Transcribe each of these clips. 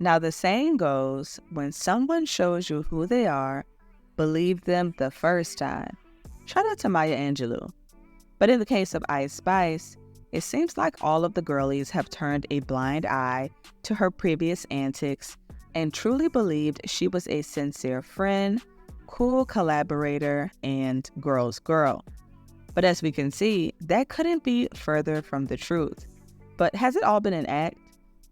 Now, the saying goes, when someone shows you who they are, believe them the first time. Shout out to Maya Angelou. But in the case of Ice Spice, it seems like all of the girlies have turned a blind eye to her previous antics and truly believed she was a sincere friend, cool collaborator, and girl's girl. But as we can see, that couldn't be further from the truth. But has it all been an act?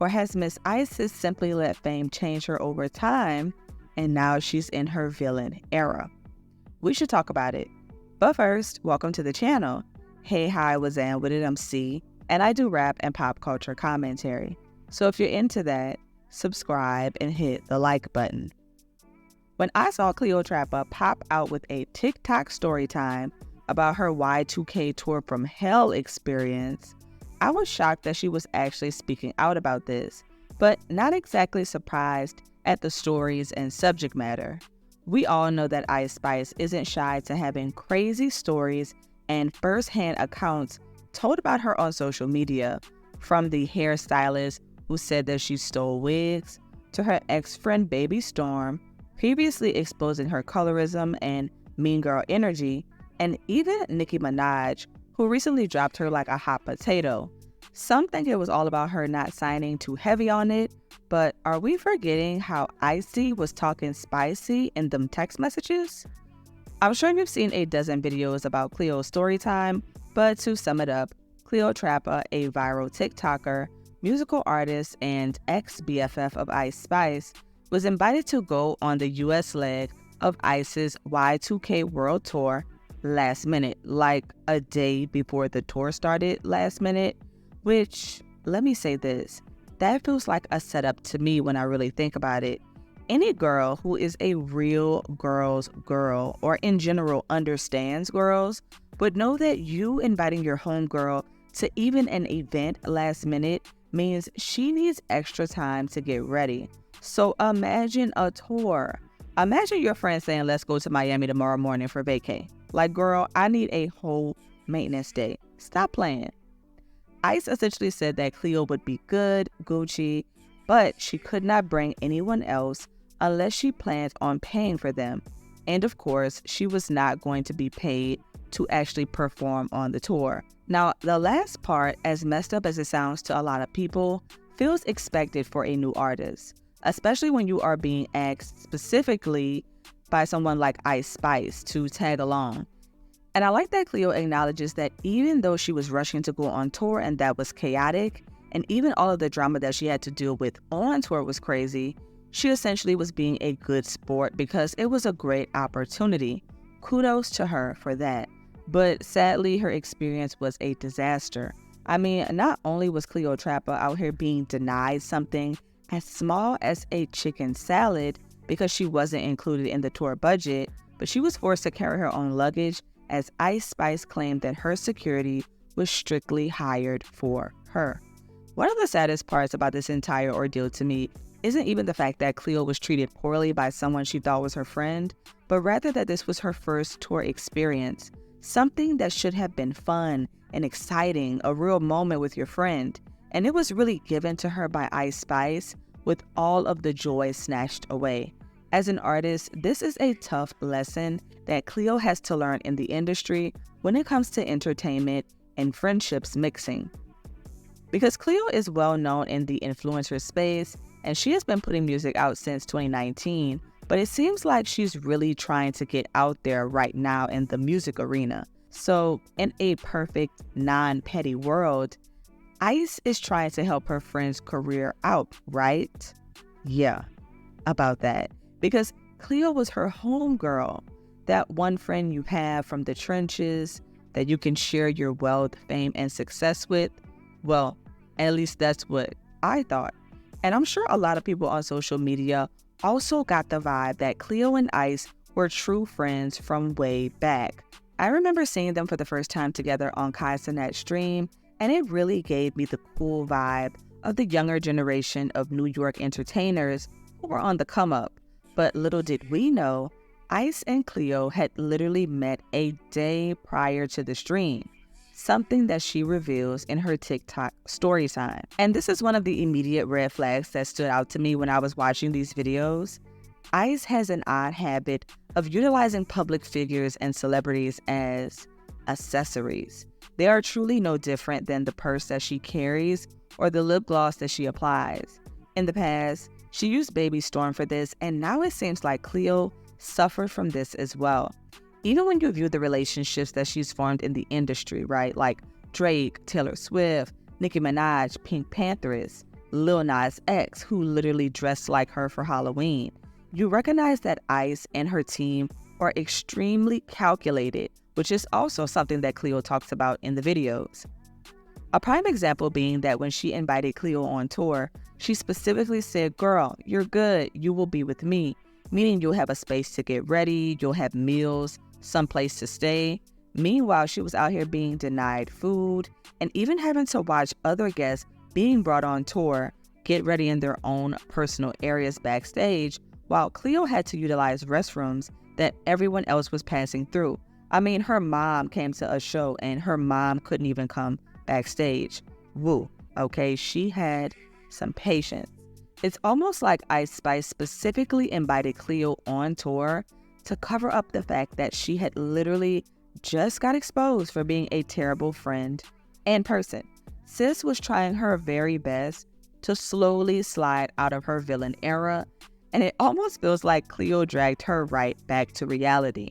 Or has Miss Isis simply let fame change her over time, and now she's in her villain era? We should talk about it. But first, welcome to the channel. Hey, hi, Wazan with it, I'm C, and I do rap and pop culture commentary. So if you're into that, subscribe and hit the like button. When I saw Cleotrapa pop out with a TikTok story time about her Y2K tour from hell experience, I was shocked that she was actually speaking out about this, but not exactly surprised at the stories and subject matter. We all know that Ice Spice isn't shy to having crazy stories and first-hand accounts told about her on social media, from the hairstylist who said that she stole wigs, to her ex-friend Baby Storm, previously exposing her colorism and mean girl energy, and even Nicki Minaj, who recently dropped her like a hot potato. Some think it was all about her not signing too heavy on it, but are we forgetting how Icy was talking spicy in them text messages? I'm sure you've seen a dozen videos about Cleo's story time, but to sum it up, Cleotrapa, a viral TikToker, musical artist, and ex-BFF of Ice Spice, was invited to go on the US leg of Ice's Y2K World Tour last minute, like a day before the tour started last minute, which, let me say this, that feels like a setup to me when I really think about it. Any girl who is a real girl's girl, or in general understands girls, would know that you inviting your homegirl to even an event last minute means she needs extra time to get ready. So imagine a tour. Imagine your friend saying, let's go to Miami tomorrow morning for vacay. Like, girl, I need a whole maintenance day. Stop playing. Ice essentially said that Cleo would be good, Gucci, but she could not bring anyone else unless she planned on paying for them. And of course, she was not going to be paid to actually perform on the tour. Now, the last part, as messed up as it sounds to a lot of people, feels expected for a new artist, especially when you are being asked specifically by someone like Ice Spice to tag along. And I like that Cleo acknowledges that even though she was rushing to go on tour and that was chaotic, and even all of the drama that she had to deal with on tour was crazy, she essentially was being a good sport because it was a great opportunity. Kudos to her for that. But sadly, her experience was a disaster. I mean, not only was Cleotrapa out here being denied something as small as a chicken salad because she wasn't included in the tour budget, but she was forced to carry her own luggage as Ice Spice claimed that her security was strictly hired for her. One of the saddest parts about this entire ordeal to me isn't even the fact that Cleo was treated poorly by someone she thought was her friend, but rather that this was her first tour experience, something that should have been fun and exciting, a real moment with your friend, and it was really given to her by Ice Spice with all of the joy snatched away. As an artist, this is a tough lesson that Cleo has to learn in the industry when it comes to entertainment and friendships mixing. Because Cleo is well known in the influencer space, and she has been putting music out since 2019, but it seems like she's really trying to get out there right now in the music arena. So in a perfect, non-petty world, Ice is trying to help her friend's career out, right? Yeah, about that. Because Cleo was her homegirl, that one friend you have from the trenches that you can share your wealth, fame, and success with. Well, at least that's what I thought. And I'm sure a lot of people on social media also got the vibe that Cleo and Ice were true friends from way back. I remember seeing them for the first time together on Kai Cenat's stream, and it really gave me the cool vibe of the younger generation of New York entertainers who were on the come up. But little did we know, Ice and Cleo had literally met a day prior to the stream. something that she reveals in her TikTok story time. And this is one of the immediate red flags that stood out to me when I was watching these videos. Ice has an odd habit of utilizing public figures and celebrities as accessories. They are truly no different than the purse that she carries or the lip gloss that she applies. In the past, she used Baby Storm for this, and now it seems like Cleo suffered from this as well. Even when you view the relationships that she's formed in the industry, right? Like Drake, Taylor Swift, Nicki Minaj, Pink Pantheress, Lil Nas X, who literally dressed like her for Halloween. You recognize that Ice and her team are extremely calculated, which is also something that Cleo talks about in the videos. A prime example being that when she invited Cleo on tour, she specifically said, "Girl, you're good, you will be with me," meaning you'll have a space to get ready, you'll have meals, some place to stay. Meanwhile, she was out here being denied food and even having to watch other guests being brought on tour get ready in their own personal areas backstage, while Cleo had to utilize restrooms that everyone else was passing through. I mean, her mom came to a show and her mom couldn't even come backstage. Woo, okay, she had some patience. It's almost like Ice Spice specifically invited Cleo on tour to cover up the fact that she had literally just got exposed for being a terrible friend and person. Sis was trying her very best to slowly slide out of her villain era, and it almost feels like Cleo dragged her right back to reality.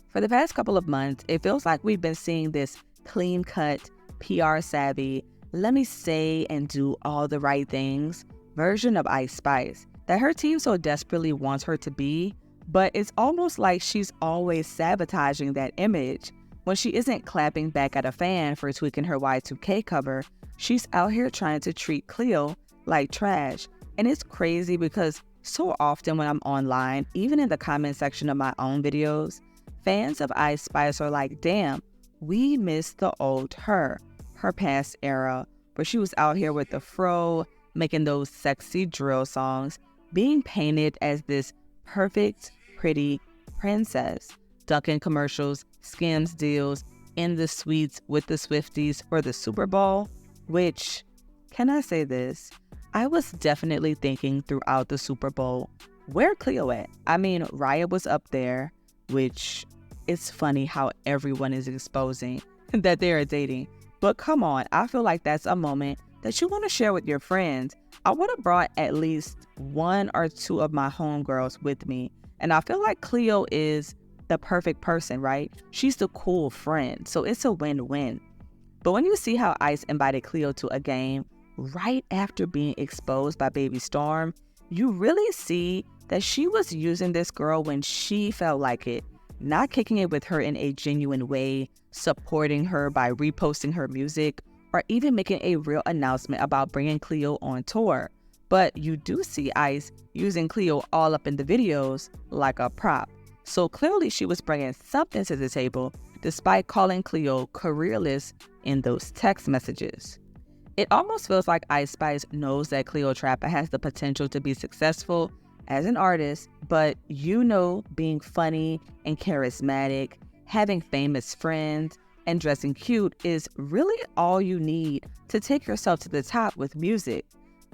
For the past couple of months, it feels like we've been seeing this clean-cut, PR-savvy, let me say and do all the right things version of Ice Spice that her team so desperately wants her to be, but it's almost like she's always sabotaging that image. When she isn't clapping back at a fan for tweaking her Y2K cover, she's out here trying to treat Cleo like trash. And it's crazy because so often when I'm online, even in the comment section of my own videos, fans of Ice Spice are like, damn, we miss the old her past era, where she was out here with the fro, making those sexy drill songs, being painted as this perfect, pretty princess, Dunkin' commercials, Skims deals, in the suites with the Swifties for the Super Bowl, which, can I say this? I was definitely thinking throughout the Super Bowl, where Cleo at? I mean, Riot was up there, which it's funny how everyone is exposing that they are dating. But come on, I feel like that's a moment that you want to share with your friends. I would have brought at least one or two of my homegirls with me. And I feel like Cleo is the perfect person, right? She's the cool friend. So it's a win-win. But when you see how Ice invited Cleo to a game right after being exposed by Baby Storm, you really see that she was using this girl when she felt like it, not kicking it with her in a genuine way, supporting her by reposting her music, or even making a real announcement about bringing Cleo on tour. But you do see Ice using Cleo all up in the videos like a prop. So clearly she was bringing something to the table, despite calling Cleo careerless in those text messages. It almost feels like Ice Spice knows that Cleotrapa has the potential to be successful as an artist, but being funny and charismatic, having famous friends, and dressing cute is really all you need to take yourself to the top with music.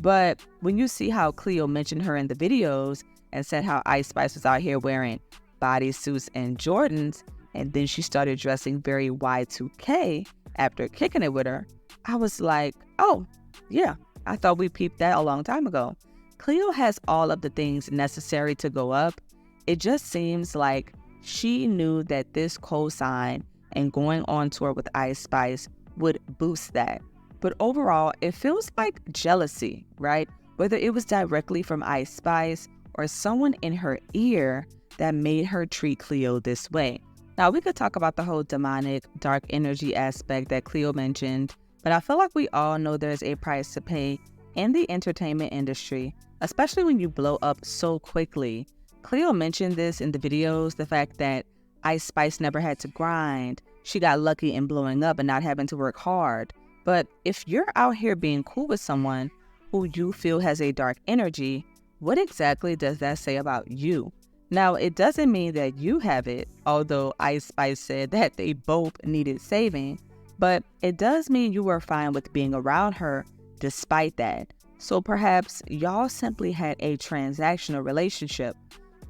But when you see how Cleo mentioned her in the videos and said how Ice Spice was out here wearing bodysuits and Jordans, and then she started dressing very Y2K after kicking it with her, I was like, oh, yeah, I thought we peeped that a long time ago. Cleo has all of the things necessary to go up. It just seems like she knew that this cosign and going on tour with Ice Spice would boost that. But overall, it feels like jealousy, right? Whether it was directly from Ice Spice or someone in her ear that made her treat Cleo this way. Now, we could talk about the whole demonic, dark energy aspect that Cleo mentioned, but I feel like we all know there's a price to pay in the entertainment industry, especially when you blow up so quickly. Cleo mentioned this in the videos, the fact that Ice Spice never had to grind. She got lucky in blowing up and not having to work hard. But if you're out here being cool with someone who you feel has a dark energy, what exactly does that say about you? Now, it doesn't mean that you have it, although Ice Spice said that they both needed saving. But it does mean you were fine with being around her despite that. So perhaps y'all simply had a transactional relationship.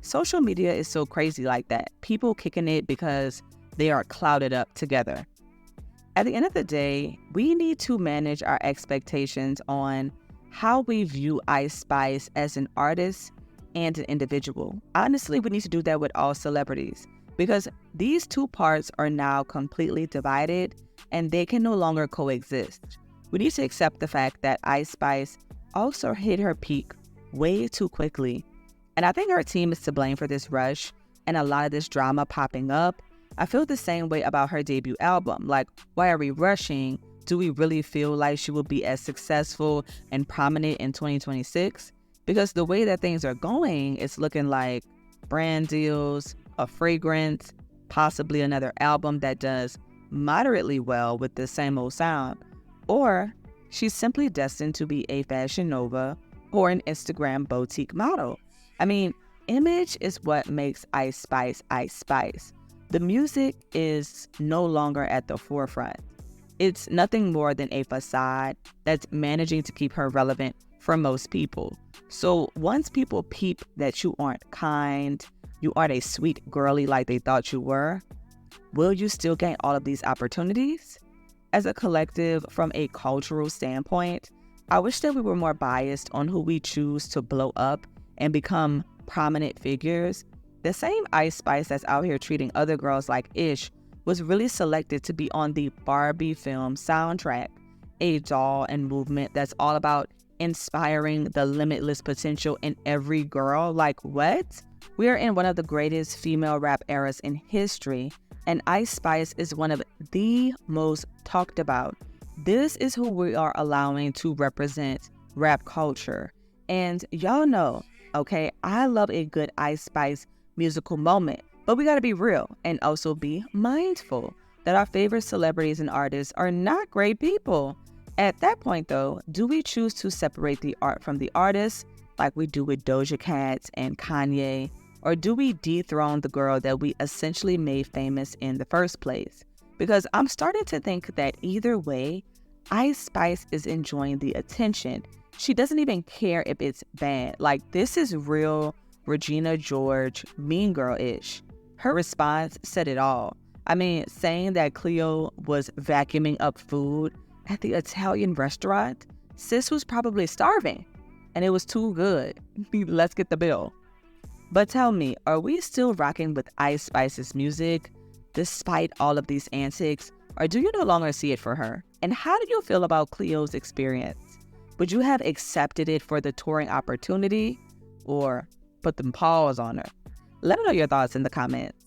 Social media is so crazy like that. People kicking it because they are clouded up together. At the end of the day, we need to manage our expectations on how we view Ice Spice as an artist and an individual. Honestly, we need to do that with all celebrities because these two parts are now completely divided and they can no longer coexist. We need to accept the fact that Ice Spice also hit her peak way too quickly. And I think her team is to blame for this rush and a lot of this drama popping up. I feel the same way about her debut album. Like, why are we rushing? Do we really feel like she will be as successful and prominent in 2026? Because the way that things are going, it's looking like brand deals, a fragrance, possibly another album that does moderately well with the same old sound. Or she's simply destined to be a fashion nova or an Instagram boutique model. I mean, image is what makes Ice Spice Ice Spice. The music is no longer at the forefront. It's nothing more than a facade that's managing to keep her relevant for most people. So once people peep that you aren't kind, you aren't a sweet girly like they thought you were, will you still gain all of these opportunities? As a collective, from a cultural standpoint, I wish that we were more biased on who we choose to blow up and become prominent figures. The same Ice Spice that's out here treating other girls like ish was really selected to be on the Barbie film soundtrack, a doll and movement that's all about inspiring the limitless potential in every girl. Like, what? We are in one of the greatest female rap eras in history, and Ice Spice is one of the most talked about. This is who we are allowing to represent rap culture. And y'all know, okay, I love a good Ice Spice musical moment, but we gotta be real and also be mindful that our favorite celebrities and artists are not great people. At that point though, do we choose to separate the art from the artist like we do with Doja Cat and Kanye? Or do we dethrone the girl that we essentially made famous in the first place? Because I'm starting to think that either way, Ice Spice is enjoying the attention. She doesn't even care if it's bad. Like, this is real Regina George Mean Girl-ish. Her response said it all. I mean, saying that Cleo was vacuuming up food at the Italian restaurant, sis was probably starving and it was too good. Let's get the bill. But tell me, are we still rocking with Ice Spice's music despite all of these antics, or do you no longer see it for her? And how do you feel about Cleo's experience? Would you have accepted it for the touring opportunity or put them paws on her? Let me know your thoughts in the comments.